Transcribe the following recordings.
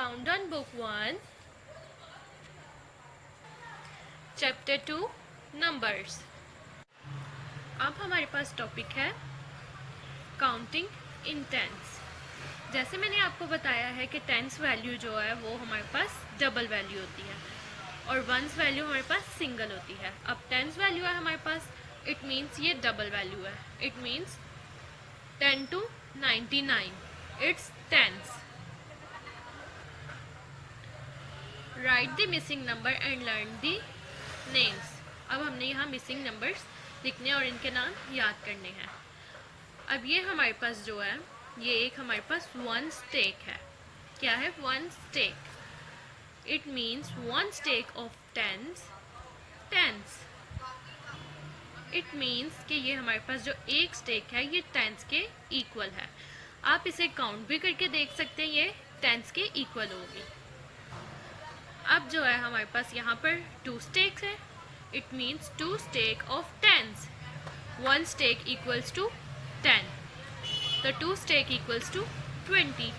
Countdown Book 1 Chapter 2 Numbers। अब हमारे पास topic है काउंटिंग इन टेंस। जैसे मैंने आपको बताया है कि टेंस वैल्यू जो है वो हमारे पास डबल वैल्यू होती है और वंस वैल्यू हमारे पास सिंगल होती है। अब टेंस वैल्यू है हमारे पास, इट मीन्स ये डबल वैल्यू है। It means 10 to 99, it's tens. Write the missing number and learn the names. अब हमने यहाँ मिसिंग नंबर्स लिखने और इनके नाम याद करने हैं। अब ये हमारे पास जो है ये एक हमारे पास वन स्टेक है। क्या है? One stack. It means one stack of tens. It means कि ये हमारे पास जो एक स्टेक है ये टेंस के इक्वल है। आप इसे काउंट भी करके देख सकते हैं, ये टेंस के इक्वल होगी। अब जो है हमारे पास यहाँ पर टू स्टेक्स है। It means two stack of tens. One stack equals to 10, तो two stack equals to 20।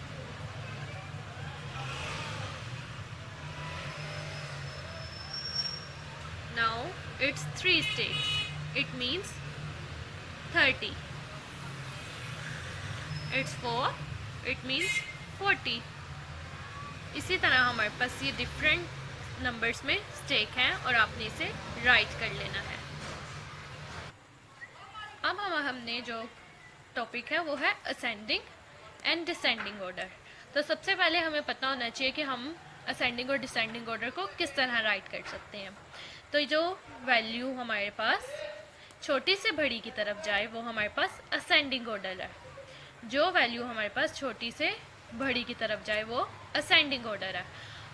Now it's three stacks. It means 30। It's four. It means 40। इसी तरह हमारे पास ये डिफरेंट नंबर्स में स्टेक हैं और आपने इसे राइट कर लेना है। अब हमने जो टॉपिक है वो है असेंडिंग एंड डिसेंडिंग ऑर्डर। तो सबसे पहले हमें पता होना चाहिए कि हम असेंडिंग और डिसेंडिंग ऑर्डर को किस तरह राइट कर सकते हैं। तो जो वैल्यू हमारे पास छोटी से बड़ी की तरफ जाए वो हमारे पास असेंडिंग ऑर्डर है। जो वैल्यू हमारे पास छोटी से बड़ी की तरफ जाए वो असेंडिंग ऑर्डर है,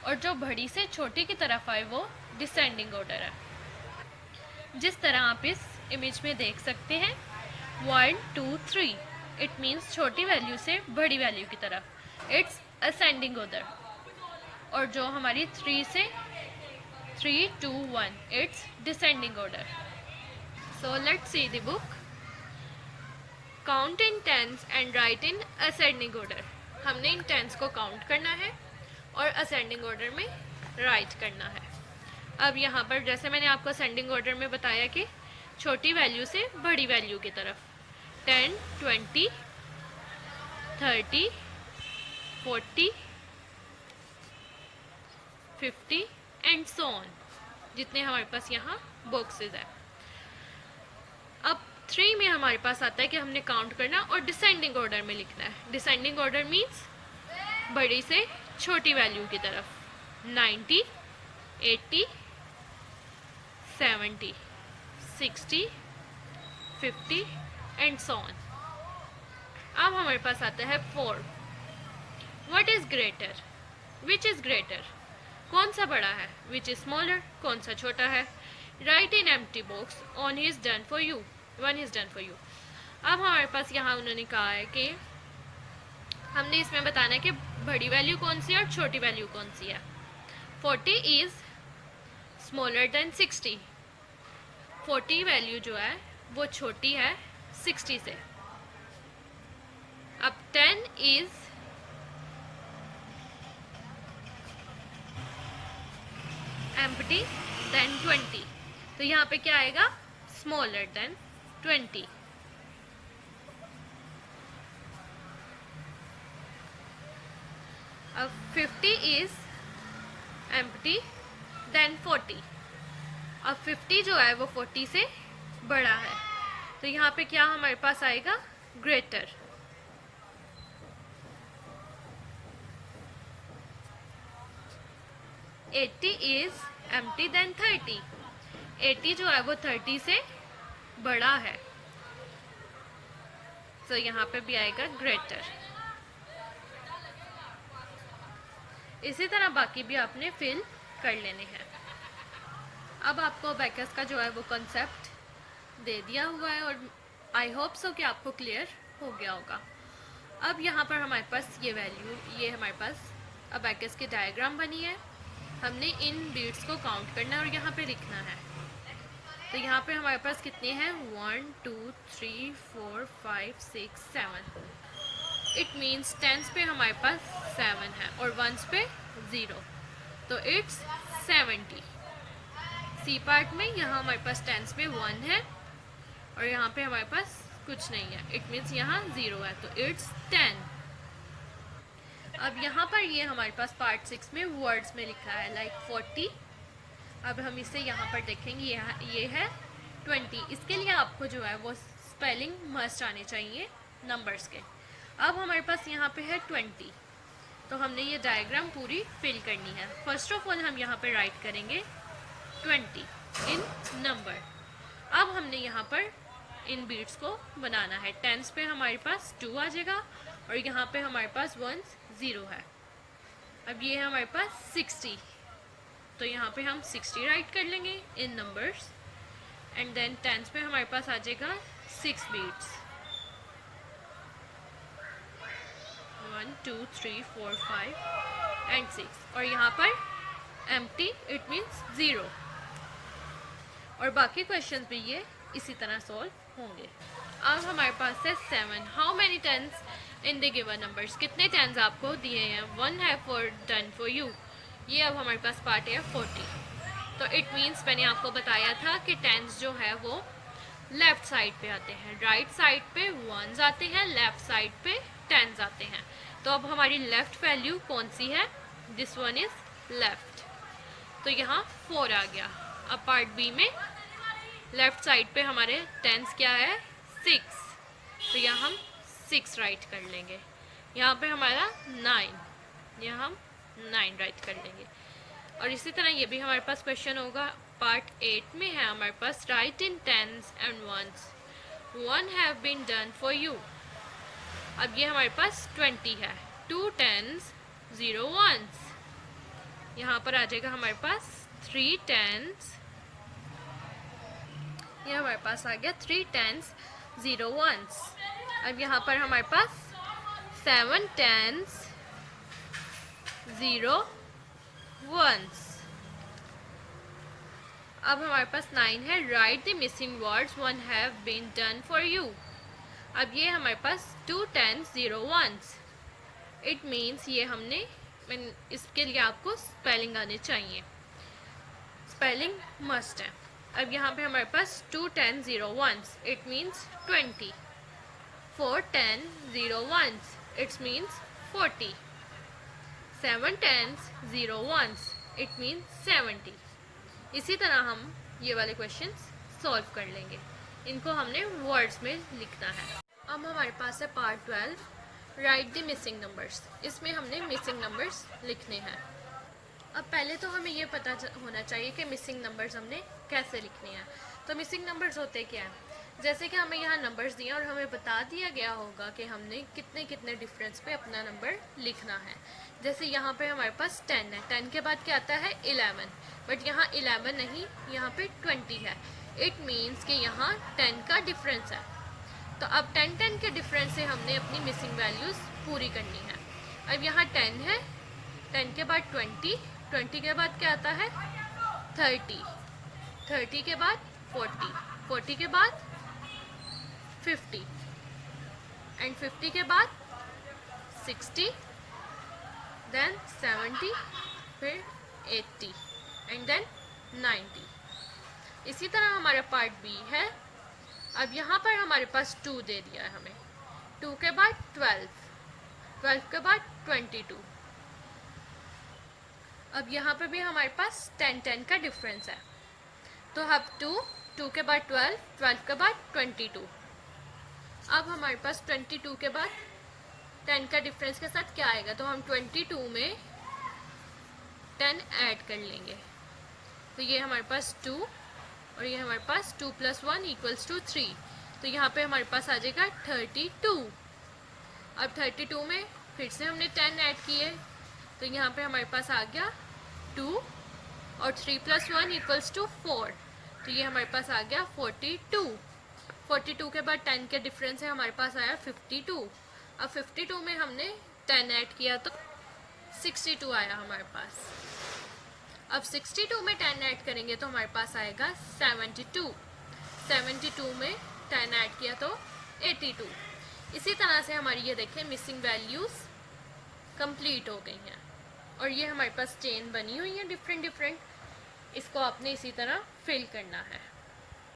और जो बड़ी से छोटी की तरफ आए वो डिसेंडिंग ऑर्डर है। जिस तरह आप इस इमेज में देख सकते हैं 1 2 3, इट मीन्स छोटी वैल्यू से बड़ी वैल्यू की तरफ, इट्स असेंडिंग ऑर्डर। और जो हमारी 3 से 3 2 1, it's descending order. So let's see the book. Count in tens and write in ascending order. हमने इन टेंस को काउंट करना है और असेंडिंग ऑर्डर में राइट करना है। अब यहाँ पर जैसे मैंने आपको असेंडिंग ऑर्डर में बताया कि छोटी वैल्यू से बड़ी वैल्यू की तरफ 10 20 30 40 50 एंड सो ऑन, जितने हमारे पास यहाँ बॉक्सेस है। अब 3 में हमारे पास आता है कि हमने काउंट करना और डिसेंडिंग ऑर्डर में लिखना है। डिसेंडिंग ऑर्डर मीन्स बड़ी से छोटी वैल्यू की तरफ 90 80 70 60 50 एंड सो ऑन। अब हमारे पास आता है 4। What is greater? Which is greater? कौन सा बड़ा है? Which is smaller? कौन सा छोटा है? Right in empty box on is done for you, one is done for you. अब हमारे पास यहाँ उन्होंने कहा है कि हमने इसमें बताना है कि बड़ी वैल्यू कौन सी है और छोटी वैल्यू कौन सी है। 40 इज स्मॉलर देन 60। 40 वैल्यू जो है वो छोटी है 60 से। अब 10 इज एम्प्टी देन 20, तो यहाँ पे क्या आएगा? Smaller than 20। अब 50 इज एम्प्टी देन 40। अब 50 जो है वो 40 से बड़ा है, तो यहाँ पे क्या हमारे पास आएगा? Greater. Eighty is empty than 30। 80 जो है वो 30 से बड़ा है, तो यहाँ पे भी आएगा ग्रेटर। इसी तरह बाकी भी आपने फिल कर लेने हैं। अब आपको अबैकस का जो है वो कॉन्सेप्ट दे दिया हुआ है और आई होप सो कि आपको क्लियर हो गया होगा। अब यहाँ पर हमारे पास ये वैल्यू, ये हमारे पास अबैकस की डायग्राम बनी है। हमने इन बीट्स को काउंट करना है और यहाँ पे लिखना है। तो यहाँ पे हमारे पास कितने हैं? 1 2 3 4 5 6 7। इट मीन्स टेंस पे हमारे पास 7 है और वंस पे 0, तो इट्स 70। सी पार्ट में यहाँ हमारे पास टेंस पे 1 है और यहाँ पे हमारे पास कुछ नहीं है, इट मीन्स यहाँ 0 है, तो इट्स 10। अब यहाँ पर ये हमारे पास पार्ट 6 में वर्ड्स में लिखा है लाइक 40। अब हम इसे यहाँ पर देखेंगे, ये है 20। इसके लिए आपको जो है वो स्पेलिंग मस्ट आने चाहिए नंबर्स के। अब हमारे पास यहाँ पे है 20, तो हमने ये डायग्राम पूरी फिल करनी है। फर्स्ट ऑफ ऑल हम यहाँ पर राइट करेंगे 20 इन नंबर। अब हमने यहाँ पर इन बीट्स को बनाना है। टेंस पे हमारे पास 2 आ जाएगा और यहाँ पे हमारे पास 1 0 है। अब ये है हमारे पास 60, तो यहाँ पे हम 60 राइट कर लेंगे इन नंबर्स। एंड देन टेंस पे हमारे पास आ जाएगा 6 बीट्स, 1 2 3 4 5 एंड 6, और यहाँ पर एम्प्टी इट मीन्स 0। और बाकी क्वेश्चंस भी ये इसी तरह सॉल्व होंगे। अब हमारे पास है 7। How many tens in the given numbers, कितने टेंस आपको दिए हैं। 1 है फॉर डन फॉर यू, ये अब हमारे पास पार्ट है 40। तो इट मीन्स मैंने आपको बताया था कि टेंस जो है वो लेफ्ट साइड पे आते हैं, राइट साइड पे 1s आते हैं, लेफ्ट साइड पे 10s आते हैं। तो अब हमारी लेफ्ट वैल्यू कौन सी है, दिस वन इज लेफ्ट, तो यहाँ 4 आ गया। अब पार्ट बी में लेफ्ट साइड पे हमारे टेंस क्या है 6, तो यहाँ हम 6 राइट कर लेंगे। यहाँ पे हमारा 9, यहाँ हम 9 राइट कर लेंगे। और इसी तरह ये भी हमारे पास क्वेश्चन होगा पार्ट 8 में है हमारे पास write in tens and ones, 1 have been done for you. अब ये हमारे पास 20 है, 2 10s 0 1s, यहाँ पर आ जाएगा हमारे पास 3 10s, ये हमारे पास आ गया 3 10s 0 1s। अब यहाँ पर हमारे पास 7 10s 0 1s। अब हमारे पास 9 है write the missing words 1 have been done for you. अब ये हमारे पास 2 10s 0 1s, इट मीन्स ये हमने इसके लिए आपको स्पेलिंग आने चाहिए, स्पेलिंग मस्ट है। अब यहाँ पे हमारे पास 2 10 0 1s, it means 20, 4 10 0 1s, it's means 40, 7 10s 0 1s, it means 70। इसी तरह हम ये वाले क्वेश्चंस सॉल्व कर लेंगे, इनको हमने वर्ड्स में लिखना है। अब हमारे पास है part 12 right the missing numbers, इसमें हमने मिसिंग नंबर्स लिखने हैं। अब पहले तो हमें ये पता होना चाहिए कि मिसिंग नंबर्स हमने कैसे लिखने हैं। तो मिसिंग नंबर्स होते क्या हैं, जैसे कि हमें यहाँ नंबर्स दिए और हमें बता दिया गया होगा कि हमने कितने कितने डिफरेंस पे अपना नंबर लिखना है। जैसे यहाँ पे हमारे पास 10 है, 10 के बाद क्या आता है 11, बट यहाँ 11 नहीं, यहाँ पे 20 है, इट मीन्स कि यहाँ 10 का डिफरेंस है। तो अब 10 के डिफरेंस से हमने अपनी मिसिंग वैल्यूज़ पूरी करनी है। अब यहाँ 10 है, 10 के बाद 20, 20 के बाद क्या आता है 30, 30 के बाद 40, 40 के बाद 50 एंड 50 के बाद 60, देन 70, फिर 80 एंड देन 90। इसी तरह हमारा पार्ट बी है। अब यहाँ पर हमारे पास 2 दे दिया है हमें, 2 के बाद 12, 12 के बाद 22। अब यहाँ पे भी हमारे पास 10 का डिफरेंस है, तो अब 2 के बाद 12, 12 के बाद 22। अब हमारे पास 22 के बाद 10 का डिफरेंस के साथ क्या आएगा, तो हम 22 में 10 ऐड कर लेंगे, तो ये हमारे पास 2 और ये हमारे पास 2 + 1 = 3, तो यहाँ पे हमारे पास आ जाएगा 32। अब 32 में फिर से हमने 10 ऐड किए, तो यहाँ पे हमारे पास आ गया 2 और 3 + 1 = 4, तो ये हमारे पास आ गया 42। 42 के बाद 10 के डिफरेंस से हमारे पास आया 52। अब 52 में हमने 10 ऐड किया तो 62 आया हमारे पास। अब 62 में 10 ऐड करेंगे तो हमारे पास आएगा 72। 72 में 10 ऐड किया तो 82। इसी तरह से हमारी ये देखें मिसिंग वैल्यूज़ कंप्लीट हो गई हैं। और ये हमारे पास चेन बनी हुई है डिफरेंट डिफरेंट, इसको आपने इसी तरह फिल करना है।